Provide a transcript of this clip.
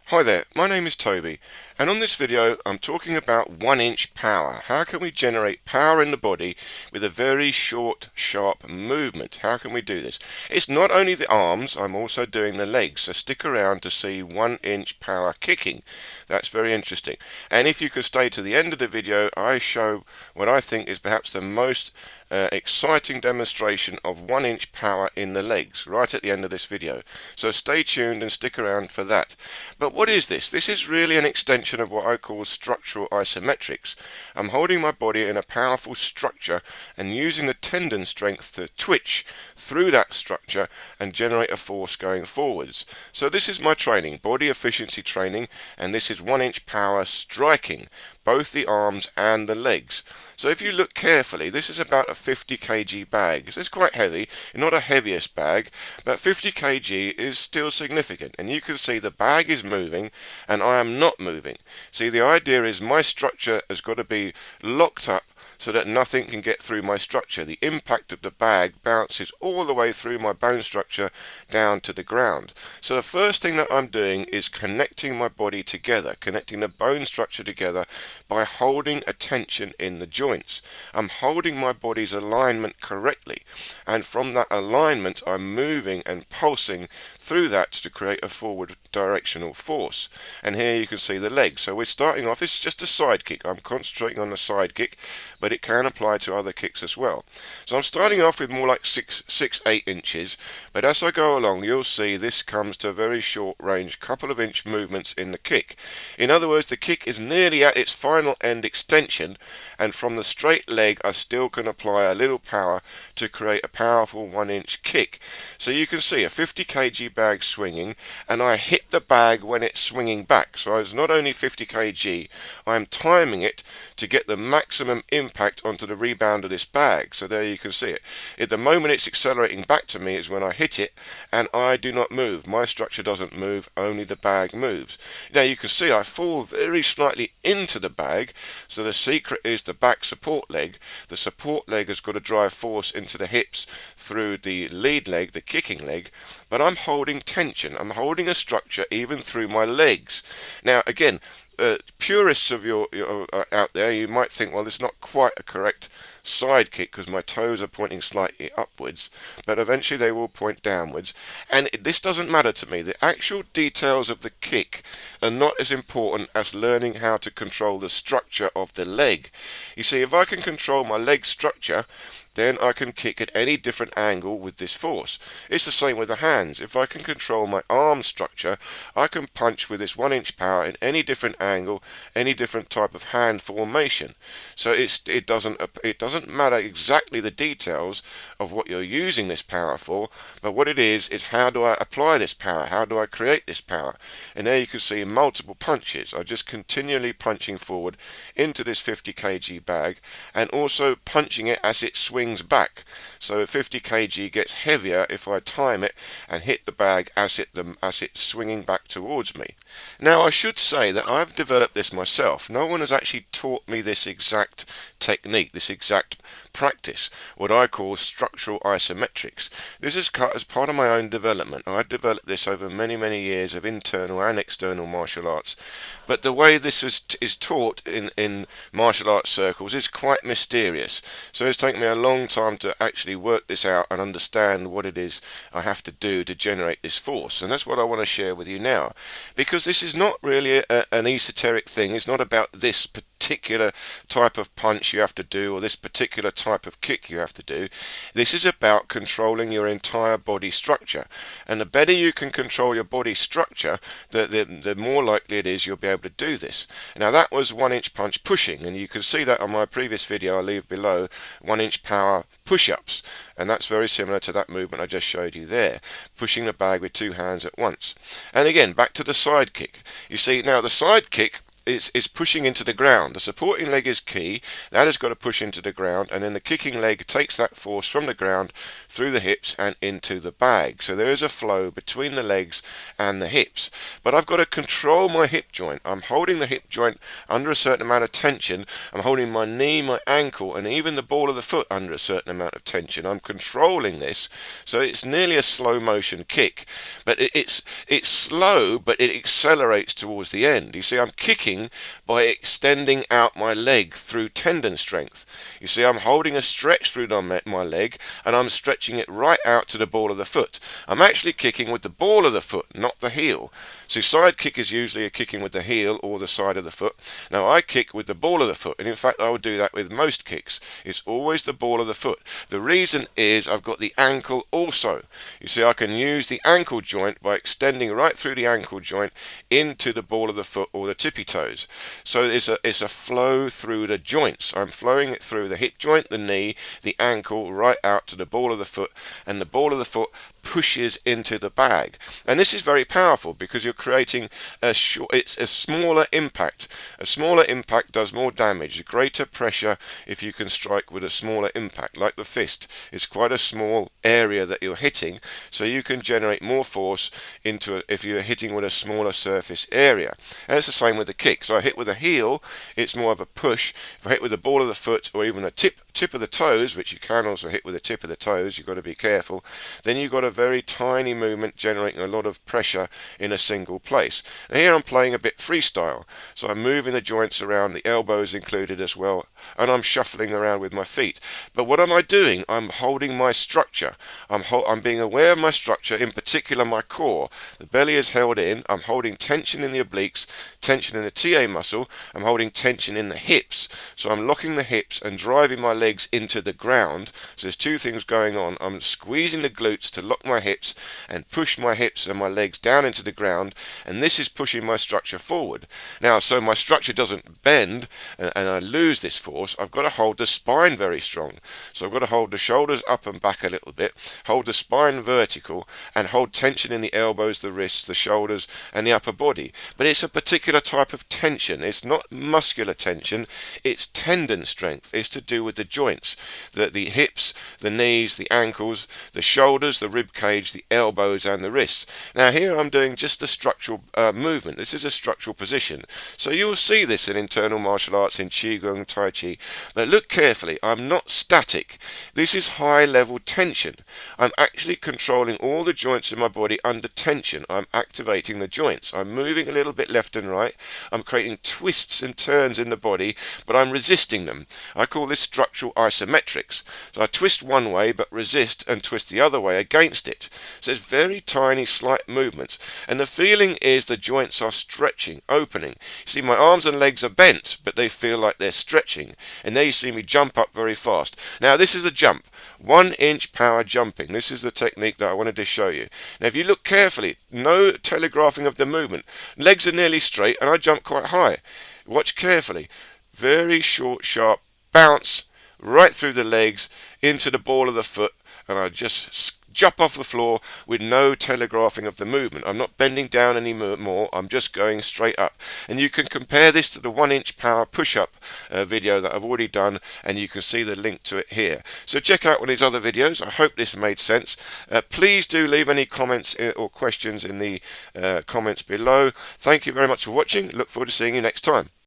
Hi there, my name is Toby, and on this video I'm talking about 1-inch power. How can we generate power in the body with a very short, sharp movement? How can we do this? It's not only the arms, I'm also doing the legs, so stick around to see 1-inch power kicking. That's very interesting. And if you could stay to the end of the video, I show what I think is perhaps the most exciting demonstration of 1-inch power in the legs right at the end of this video. So stay tuned and stick around for that. But what is this? This is really an extension of what I call structural isometrics. I'm holding my body in a powerful structure and using the tendon strength to twitch through that structure and generate a force going forwards. So this is my training, body efficiency training, and this is 1-inch power striking both the arms and the legs. So if you look carefully, this is about a 50 kg bag. So it's quite heavy, not a heaviest bag, but 50 kg is still significant. And you can see the bag is moving and I am not moving. See, the idea is my structure has got to be locked up so that nothing can get through my structure. The impact of the bag bounces all the way through my bone structure down to the ground. So the first thing that I'm doing is connecting my body together, connecting the bone structure together by holding a tension in the joints. I'm holding my body's alignment correctly, and from that alignment I'm moving and pulsing through that to create a forward directional force. And here you can see the legs. So we're starting off, it's just a side kick. I'm concentrating on the side kick, but it can apply to other kicks as well. So I'm starting off with more like 8 inches, but as I go along you'll see this comes to a very short range, couple of inch movements in the kick. In other words, the kick is nearly at its final end extension, and from the straight leg I still can apply a little power to create a powerful 1-inch kick. So you can see a 50 kg bag swinging, and I hit the bag when it's swinging back. So it's not only 50 kg, I'm timing it to get the maximum impact onto the rebound of this bag. So there you can see it. At the moment it's accelerating back to me is when I hit it, and I do not move. My structure doesn't move, only the bag moves. Now you can see I fall very slightly into the bag, so the secret is the back support leg. The support leg has got to drive force into the hips through the lead leg, the kicking leg, but I'm holding tension. I'm holding a structure even through my legs. Now again, purists of your out there, you might think, well, it's not quite a correct side kick because my toes are pointing slightly upwards, but eventually they will point downwards, and this doesn't matter to me. The actual details of the kick are not as important as learning how to control the structure of the leg. You see, if I can control my leg structure, then I can kick at any different angle with this force. It's the same with the hands. If I can control my arm structure, I can punch with this 1-inch power in any different angle, any different type of hand formation. So it doesn't matter exactly the details of what you're using this power for, but what it is how do I apply this power? How do I create this power? And there you can see multiple punches. I'm just continually punching forward into this 50 kg bag, and also punching it as it swings back. So 50 kg gets heavier if I time it and hit the bag as it's swinging back towards me. Now I should say that I've developed this myself. No one has actually taught me this exact technique, this exact practice, what I call structural isometrics. This is cut as part of my own development. I developed this over many years of internal and external martial arts, but the way this is taught in martial arts circles is quite mysterious. So it's taken me a long time to actually work this out and understand what it is I have to do to generate this force, and that's what I want to share with you now, because this is not really an esoteric thing. It's not about this particular type of punch you have to do or this particular type of kick you have to do. This is about controlling your entire body structure, and the better you can control your body structure, the more likely it is you'll be able to do this. Now that was 1-inch punch pushing, and you can see that on my previous video. I'll leave below 1-inch power push-ups, and that's very similar to that movement I just showed you there, pushing the bag with 2 hands at once. And again, back to the side kick. You see, now the side kick it's pushing into the ground. The supporting leg is key. That has got to push into the ground, and then the kicking leg takes that force from the ground through the hips and into the bag. So there is a flow between the legs and the hips. But I've got to control my hip joint. I'm holding the hip joint under a certain amount of tension. I'm holding my knee, my ankle, and even the ball of the foot under a certain amount of tension. I'm controlling this, so it's nearly a slow motion kick. But it's slow, but it accelerates towards the end. You see, I'm kicking by extending out my leg through tendon strength. You see, I'm holding a stretch through my leg, and I'm stretching it right out to the ball of the foot. I'm actually kicking with the ball of the foot, not the heel. See, side kickers usually are kicking with the heel or the side of the foot. Now, I kick with the ball of the foot, and in fact, I would do that with most kicks. It's always the ball of the foot. The reason is I've got the ankle also. You see, I can use the ankle joint by extending right through the ankle joint into the ball of the foot or the tippy toes. So it's a flow through the joints. I'm flowing it through the hip joint, the knee, the ankle, right out to the ball of the foot, and the ball of the foot pushes into the bag. And this is very powerful because you're creating it's a smaller impact. A smaller impact does more damage. Greater pressure if you can strike with a smaller impact, like the fist. It's quite a small area that you're hitting, so you can generate more force if you're hitting with a smaller surface area. And it's the same with the kick. So I hit with a heel, it's more of a push. If I hit with the ball of the foot or even a tip of the toes, which you can also hit with the tip of the toes, you've got to be careful, then you've got a very tiny movement generating a lot of pressure in a single place. And here I'm playing a bit freestyle, so I'm moving the joints around, the elbows included as well, and I'm shuffling around with my feet. But what am I doing? I'm holding my structure. I'm being aware of my structure, in particular my core. The belly is held in. I'm holding tension in the obliques, tension in the TA muscle. I'm holding tension in the hips. So I'm locking the hips and driving my legs into the ground. So there's two things going on. I'm squeezing the glutes to lock my hips and push my hips and my legs down into the ground, and this is pushing my structure forward. Now, so my structure doesn't bend and I lose this force, I've got to hold the spine very strong. So I've got to hold the shoulders up and back a little bit, hold the spine vertical, and hold tension in the elbows, the wrists, the shoulders, and the upper body. But it's a particular type of tension. It's not muscular tension, it's tendon strength. It's to do with the joints, the hips, the knees, the ankles, the shoulders, the rib cage, the elbows, and the wrists. Now here I'm doing just the structural movement. This is a structural position. So you'll see this in internal martial arts, in Qigong, Tai Chi. But look carefully, I'm not static. This is high level tension. I'm actually controlling all the joints in my body under tension. I'm activating the joints. I'm moving a little bit left and right. I'm creating twists and turns in the body, but I'm resisting them. I call this structural isometrics. So I twist one way but resist and twist the other way against it. So it's very tiny, slight movements. And the feeling is the joints are stretching, opening. You see, my arms and legs are bent, but they feel like they're stretching. And there you see me jump up very fast. Now this is a jump. 1 inch power jumping. This is the technique that I wanted to show you. Now if you look carefully, no telegraphing of the movement. Legs are nearly straight and I jump quite high. Watch carefully. Very short, sharp bounce right through the legs into the ball of the foot, and I just jump off the floor with no telegraphing of the movement. I'm not bending down any more, I'm just going straight up. And you can compare this to the 1 inch power push-up video that I've already done, and you can see the link to it here. So check out one of these other videos. I hope this made sense. Please do leave any comments or questions in the comments below. Thank you very much for watching. Look forward to seeing you next time.